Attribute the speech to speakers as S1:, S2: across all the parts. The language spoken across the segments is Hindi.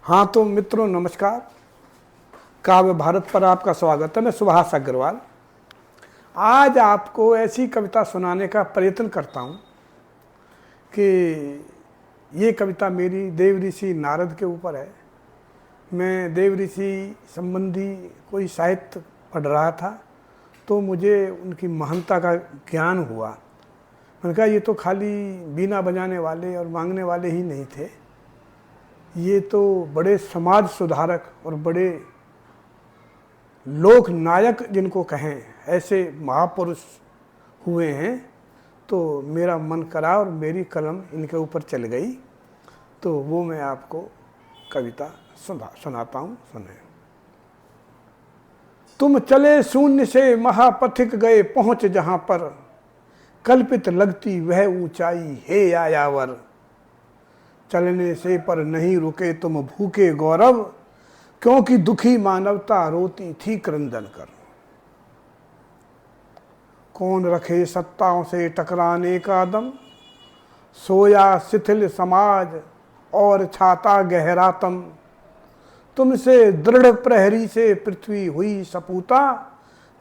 S1: हाँ तो मित्रों नमस्कार। काव्य भारत पर आपका स्वागत है। मैं सुभाष अग्रवाल आज आपको ऐसी कविता सुनाने का प्रयत्न करता हूँ कि ये कविता मेरी देव ऋषि नारद के ऊपर है। मैं देव ऋषि संबंधी कोई साहित्य पढ़ रहा था तो मुझे उनकी महानता का ज्ञान हुआ। मैंने कहा ये तो खाली बीना बजाने वाले और मांगने वाले ही नहीं थे, ये तो बड़े समाज सुधारक और बड़े लोक नायक जिनको कहें ऐसे महापुरुष हुए हैं। तो मेरा मन करा और मेरी कलम इनके ऊपर चल गई, तो वो मैं आपको कविता सुनाता हूँ। सुने। तुम चले शून्य से महापथिक गए पहुँच जहाँ पर कल्पित लगती वह ऊंचाई हे आयावर। चलने से पर नहीं रुके तुम भूखे गौरव, क्योंकि दुखी मानवता रोती थी क्रंदन कर। कौन रखे सत्ताओं से टकराने का दम, सोया शिथिल समाज और छाता गहरातम। तुमसे दृढ़ प्रहरी से पृथ्वी हुई सपूता,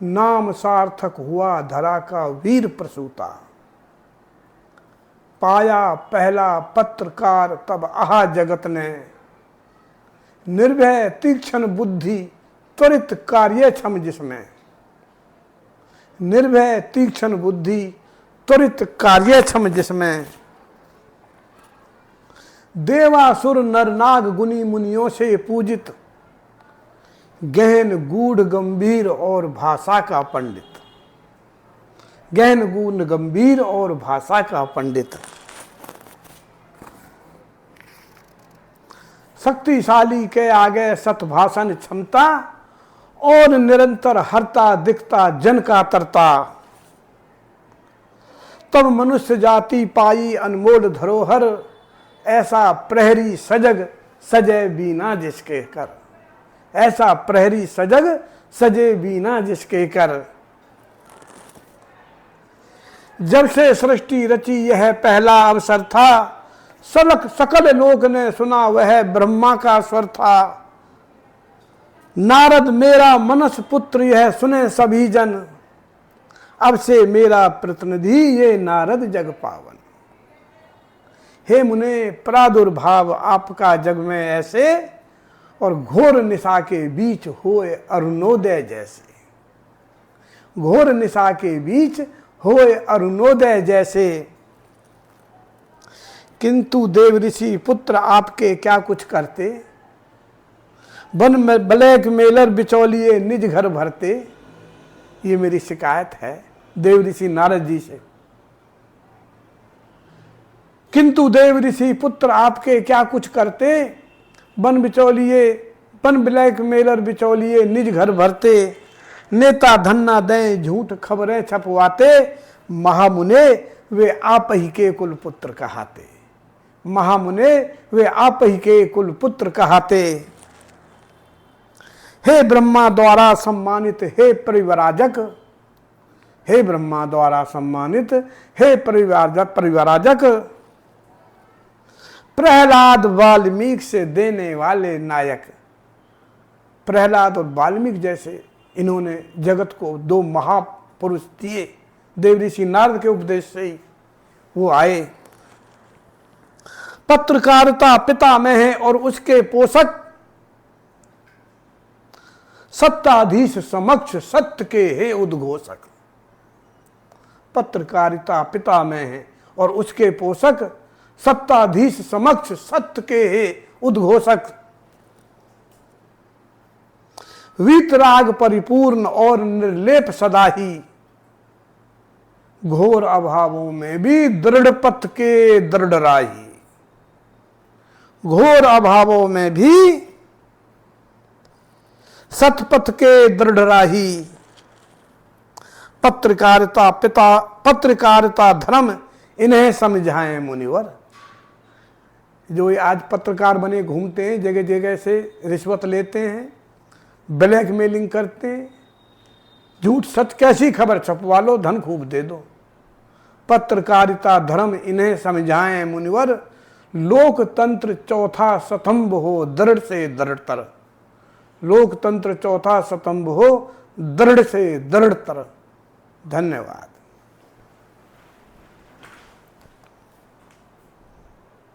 S1: नाम सार्थक हुआ धरा का वीर प्रसूता। पाया पहला पत्रकार तब आहा जगत ने, निर्भय तीक्ष्ण बुद्धि त्वरित कार्य क्षम जिसमें। निर्भय तीक्ष्ण बुद्धि त्वरित कार्य क्षम जिसमें। देवासुर नरनाग गुनी मुनियों से पूजित, गहन गूढ़ गंभीर और भाषा का पंडित। गहन गूढ़ गंभीर और भाषा का पंडित। शक्तिशाली के आगे सतभाषण क्षमता, और निरंतर हरता दिखता जन का तरता। तब मनुष्य जाति पाई अनमोल धरोहर, ऐसा प्रहरी सजग सजे बीना जिसके कर। ऐसा प्रहरी सजग सजे बीना जिसके कर। जब से सृष्टि रची यह पहला अवसर था, सकल लोक ने सुना वह ब्रह्मा का स्वर था। नारद मेरा मनस पुत्र यह सुने सभी जन, अब से मेरा प्रतिनिधि ये नारद जग पावन। हे मुने प्रादुर्भाव आपका जग में ऐसे, और घोर निशा के बीच होए अरुणोदय जैसे। घोर निशा के बीच होए अरुणोदय जैसे। किंतु देव ऋषि पुत्र आपके क्या कुछ करते, बन में ब्लैक मेलर बिचौलिए निज घर भरते। ये मेरी शिकायत है देव ऋषि नारद जी से। किंतु देव ऋषि पुत्र आपके क्या कुछ करते, बन ब्लैक मेलर बिचौलिए निज घर भरते। नेता धन्ना दें झूठ खबरें छपवाते, महामुने वे आप ही के कुल पुत्र कहाते। महामुने वे आप ही के कुल पुत्र कहाते। हे ब्रह्मा द्वारा सम्मानित हे परिवराजक। हे ब्रह्मा द्वारा सम्मानित हे परिवराजक। प्रहलाद वाल्मीकि से देने वाले नायक। प्रहलाद और वाल्मीकि जैसे इन्होंने जगत को दो महापुरुष दिए। देव ऋषि नारद के उपदेश से ही वो आए। पत्रकारिता पिता में है और उसके पोषक, सत्ताधीश समक्ष सत्य के हे उद्घोषक। पत्रकारिता पिता में है और उसके पोषक, सत्ताधीश समक्ष सत्य के हे उद्घोषक। वीतराग परिपूर्ण और निर्लेप सदा ही, घोर अभावों में भी दृढ़ पथ के दृढ़ राही। घोर अभावों में भी सतपथ के दृढ़ राही। पत्रकारिता पिता पत्रकारिता धर्म इन्हें समझाएं मुनिवर। जो ये आज पत्रकार बने घूमते हैं, जगह जगह से रिश्वत लेते हैं, ब्लैकमेलिंग करते हैं, झूठ सच कैसी खबर छपवा लो, धन खूब दे दो। पत्रकारिता धर्म इन्हें समझाएं मुनिवर, लोकतंत्र चौथा स्तंभ हो दृढ़ से दृढ़तर। लोकतंत्र चौथा स्तंभ हो दृढ़ से दृढ़तर। धन्यवाद।